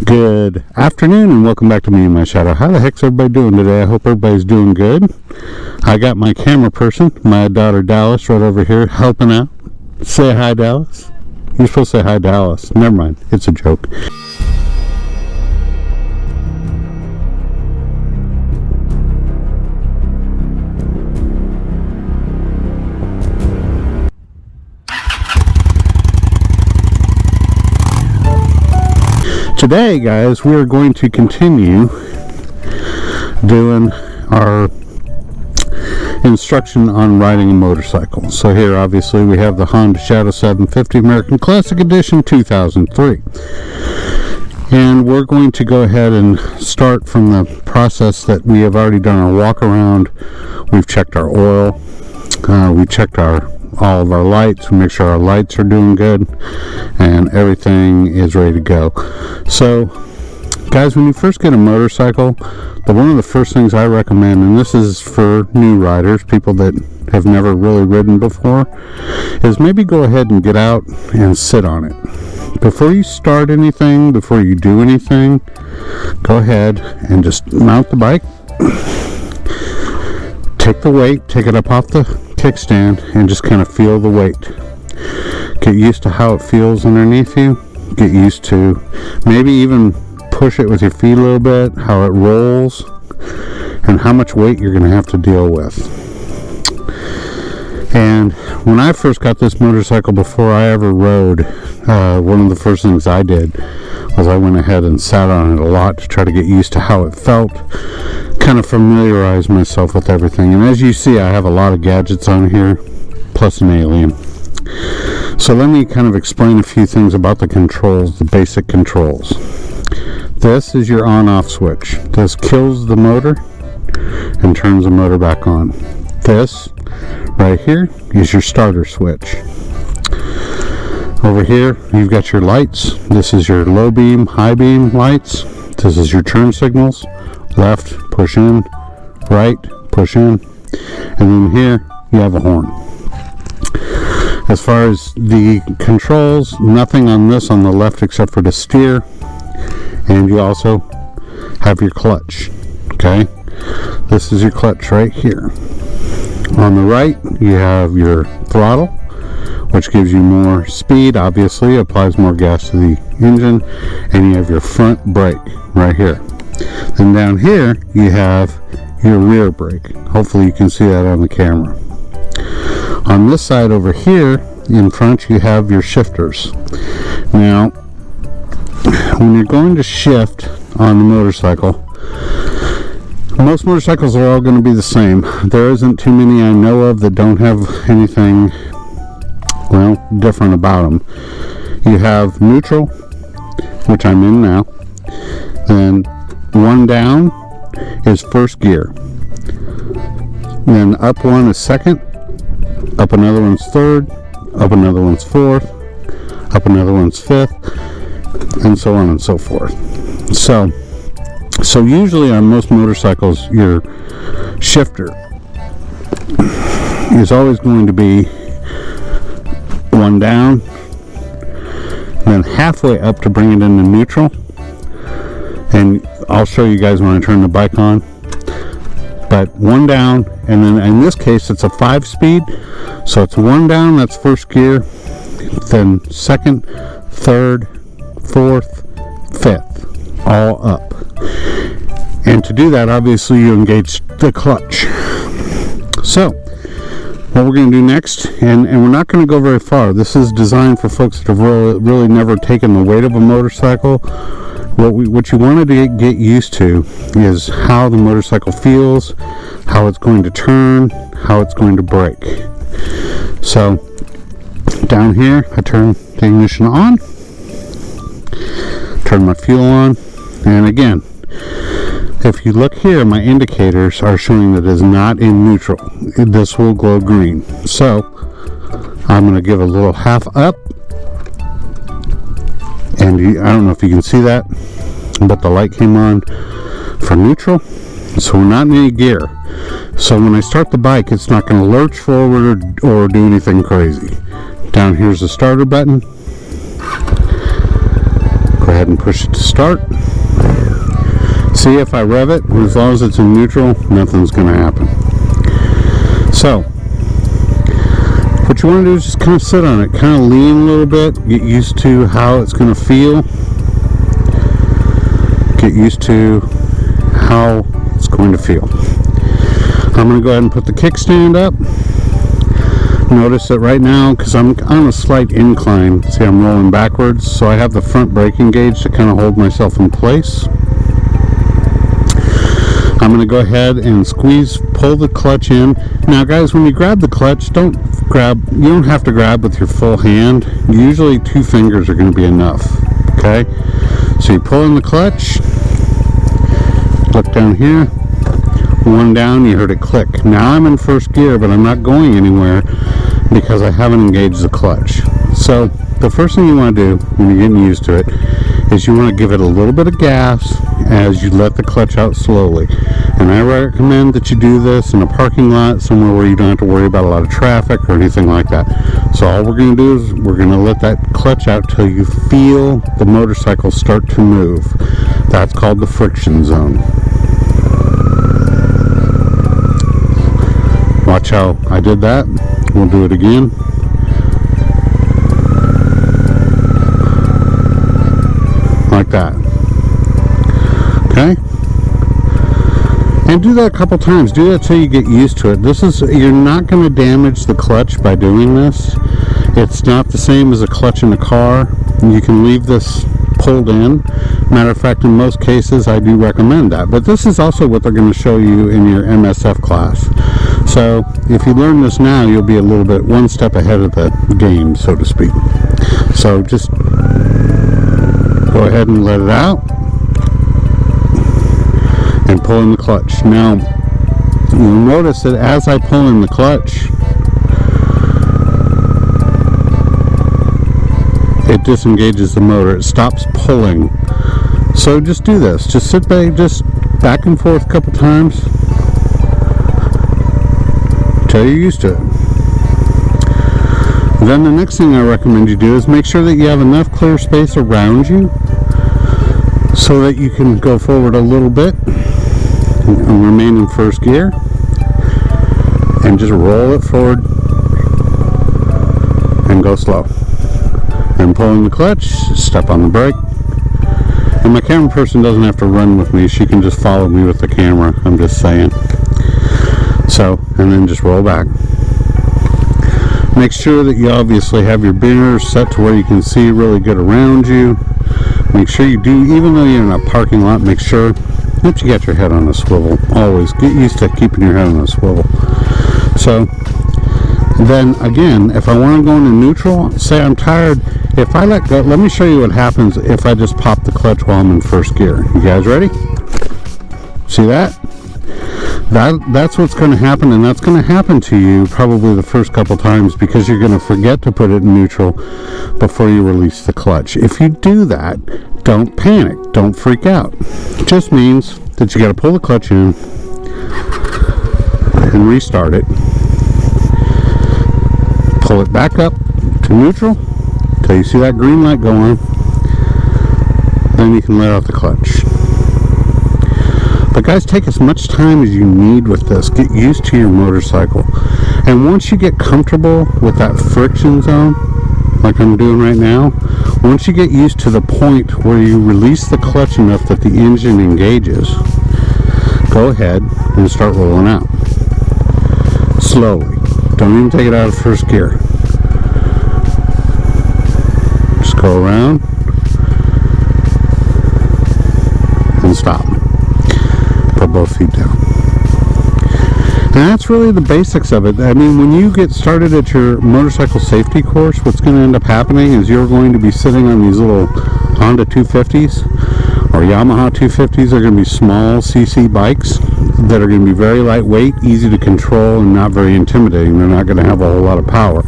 Good afternoon and welcome back to Me and My Shadow. How the heck's everybody doing today? I hope everybody's doing good. I got my camera person, my daughter Dallas, right over here helping out. Say hi, Dallas. You're supposed to say hi, Dallas. Never mind, it's a joke. Today, guys, we are going to continue doing our instruction on riding a motorcycle. So here, obviously, we have the Honda Shadow 750 American Classic Edition 2003. And we're going to go ahead and start from the process that we have already done our walk around. We've checked our oil. We checked all of our lights. We make sure our lights are doing good and everything is ready to go. So guys, when you first get a motorcycle, one of the first things I recommend, and this is for new riders, people that have never really ridden before, is maybe go ahead and get out and sit on it. Before you start anything, before you do anything, go ahead and just mount the bike, take the weight, take it up off the kickstand, and just kind of feel the weight. Get used to how it feels underneath you. Get used to maybe even push it with your feet a little bit, how it rolls, and how much weight you're going to have to deal with. And when I first got this motorcycle, before I ever rode, one of the first things I did was I went ahead and sat on it a lot to try to get used to how it felt, kind of familiarize myself with everything. And as you see, I have a lot of gadgets on here, plus an alien. So let me kind of explain a few things about the controls, the basic controls. This is your on-off switch. This kills the motor and turns the motor back on. This right here is your starter switch. Over here you've got your lights. This is your low beam, high beam lights. This is your turn signals. Left, push in. Right, push in. And then here you have a horn. As far as the controls, nothing on this on the left except for the steer. And you also have your clutch. Okay, this is your clutch right here. On the right you have your throttle, which gives you more speed, obviously applies more gas to the engine, and you have your front brake right here. Then down here you have your rear brake. Hopefully you can see that on the camera. On this side over here in front you have your shifters. Now when you're going to shift on the motorcycle, most motorcycles are all going to be the same. There isn't too many I know of that don't have anything, well, different about them. You have neutral, which I'm in now. Then one down is first gear. Then up one is second. Up another one's third. Up another one's fourth. Up another one's fifth. And so on and so forth. So usually on most motorcycles, your shifter is always going to be one down, then halfway up to bring it into neutral. And I'll show you guys when I turn the bike on. But one down, and then in this case it's a 5-speed, so it's one down, that's first gear, then second, third, fourth, fifth, all up. And to do that, obviously you engage the clutch. So what we're going to do next, and we're not going to go very far, this is designed for folks that have really never taken the weight of a motorcycle. What you want to get used to is how the motorcycle feels, how it's going to turn, how it's going to brake. So down here I turn the ignition on, turn my fuel on, and again, if you look here, my indicators are showing that it is not in neutral. This will glow green. So I'm going to give a little half up, and I don't know if you can see that, but the light came on for neutral, so we're not in any gear. So when I start the bike, it's not going to lurch forward or do anything crazy. Down here's the starter button. Go ahead and push it to start. See, if I rev it, as long as it's in neutral, nothing's going to happen. So, what you want to do is just kind of sit on it, kind of lean a little bit, get used to how it's going to feel, get used to how it's going to feel. I'm going to go ahead and put the kickstand up. Notice that right now, because I'm on a slight incline, see, I'm rolling backwards, so I have the front braking gauge to kind of hold myself in place. I'm going to go ahead and pull the clutch in. Now guys, when you grab the clutch, you don't have to grab with your full hand. Usually 2 fingers are going to be enough, okay? So you pull in the clutch, look down here, 1 down, you heard it click. Now I'm in first gear, but I'm not going anywhere because I haven't engaged the clutch. So the first thing you want to do when you're getting used to it is you want to give it a little bit of gas as you let the clutch out slowly. And I recommend that you do this in a parking lot, somewhere where you don't have to worry about a lot of traffic or anything like that. So all we're going to do is we're going to let that clutch out till you feel the motorcycle start to move. That's called the friction zone. Watch how I did that. We'll do it again. Like that. Okay? And do that a couple times. Do that till you get used to it. You're not going to damage the clutch by doing this. It's not the same as a clutch in a car. You can leave this pulled in. Matter of fact, in most cases, I do recommend that. But this is also what they're going to show you in your MSF class. So if you learn this now, you'll be a little bit 1 step ahead of the game, so to speak. So just go ahead and let it out and pull in the clutch. Now you'll notice that as I pull in the clutch, it disengages the motor. It stops pulling. So just do this. Just sit back, just back and forth a couple times until you're used to it. Then the next thing I recommend you do is make sure that you have enough clear space around you so that you can go forward a little bit and remain in first gear and just roll it forward and go slow. And pulling the clutch, step on the brake. And my camera person doesn't have to run with me. She can just follow me with the camera. I'm just saying. So, and then just roll back. Make sure that you obviously have your mirrors set to where you can see really good around you. Make sure you do, even though you're in a parking lot, make sure that you get your head on a swivel. Always get used to keeping your head on a swivel. So, then again, if I want to go into neutral, say I'm tired, if I let go, let me show you what happens if I just pop the clutch while I'm in first gear. You guys ready? See that? That's what's going to happen, and that's going to happen to you probably the first couple times because you're going to forget to put it in neutral before you release the clutch. If you do that, don't panic. Don't freak out. It just means that you got to pull the clutch in and restart it. Pull it back up to neutral until you see that green light go on. Then you can let out the clutch. But guys, take as much time as you need with this. Get used to your motorcycle. And once you get comfortable with that friction zone, like I'm doing right now, once you get used to the point where you release the clutch enough that the engine engages, go ahead and start rolling out. Slowly. Don't even take it out of first gear. Just go around and stop. Put both feet down. And that's really the basics of it. I mean, when you get started at your motorcycle safety course, what's going to end up happening is you're going to be sitting on these little Honda 250s or Yamaha 250s. They're going to be small CC bikes that are going to be very lightweight, easy to control, and not very intimidating. They're not going to have a whole lot of power.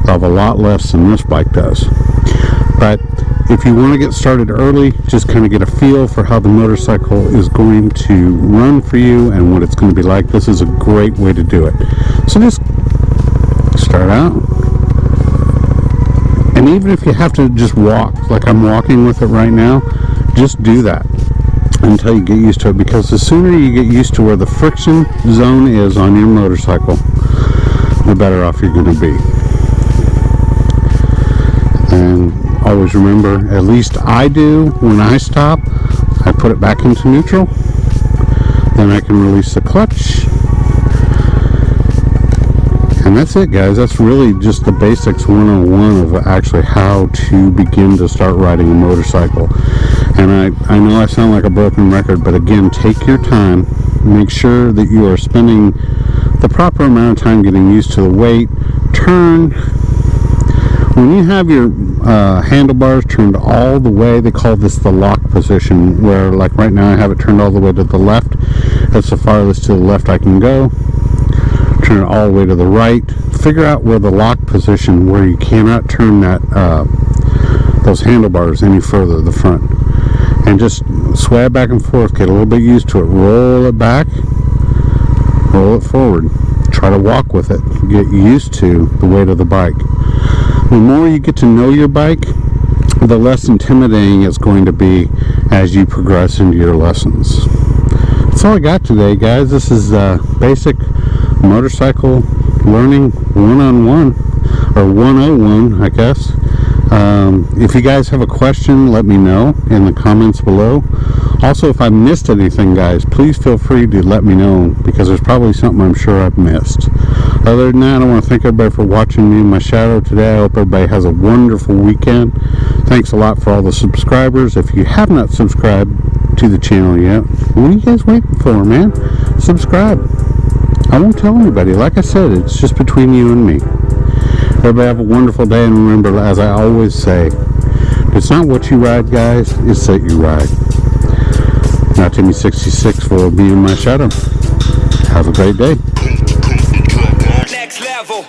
They'll have a lot less than this bike does. But if you want to get started early, just kind of get a feel for how the motorcycle is going to run for you and what it's going to be like, this is a great way to do it. So just start out And even if you have to just walk, like I'm walking with it right now, just do that until you get used to it, because the sooner you get used to where the friction zone is on your motorcycle, the better off you're going to be. And always remember, at least I do, when I stop, I put it back into neutral, then I can release the clutch, and that's it, guys. That's really just the basics 101 of actually how to begin to start riding a motorcycle. And I know I sound like a broken record, but again, take your time, make sure that you are spending the proper amount of time getting used to the weight, turn. When you have your handlebars turned all the way, they call this the lock position, where like right now I have it turned all the way to the left. That's the farthest to the left I can go. Turn it all the way to the right. Figure out where the lock position, where you cannot turn that those handlebars any further, the front. And just sway it back and forth, get a little bit used to it. Roll it back, roll it forward. Try to walk with it. Get used to the weight of the bike. The more you get to know your bike, the less intimidating it's going to be as you progress into your lessons. That's all I got today, guys. This is basic motorcycle learning 101, or 101, I guess. If you guys have a question, let me know in the comments below. Also, if I missed anything, guys, please feel free to let me know, because there's probably something I'm sure I've missed. Other than that, I want to thank everybody for watching me in my shadow today. I hope everybody has a wonderful weekend. Thanks a lot for all the subscribers. If you have not subscribed to the channel yet, what are you guys waiting for, man? Subscribe. I won't tell anybody. Like I said, it's just between you and me. Everybody have a wonderful day, and remember, as I always say, it's not what you ride, guys, it's that you ride. Now, ep.65 will be in my shadow. Have a great day. Next level.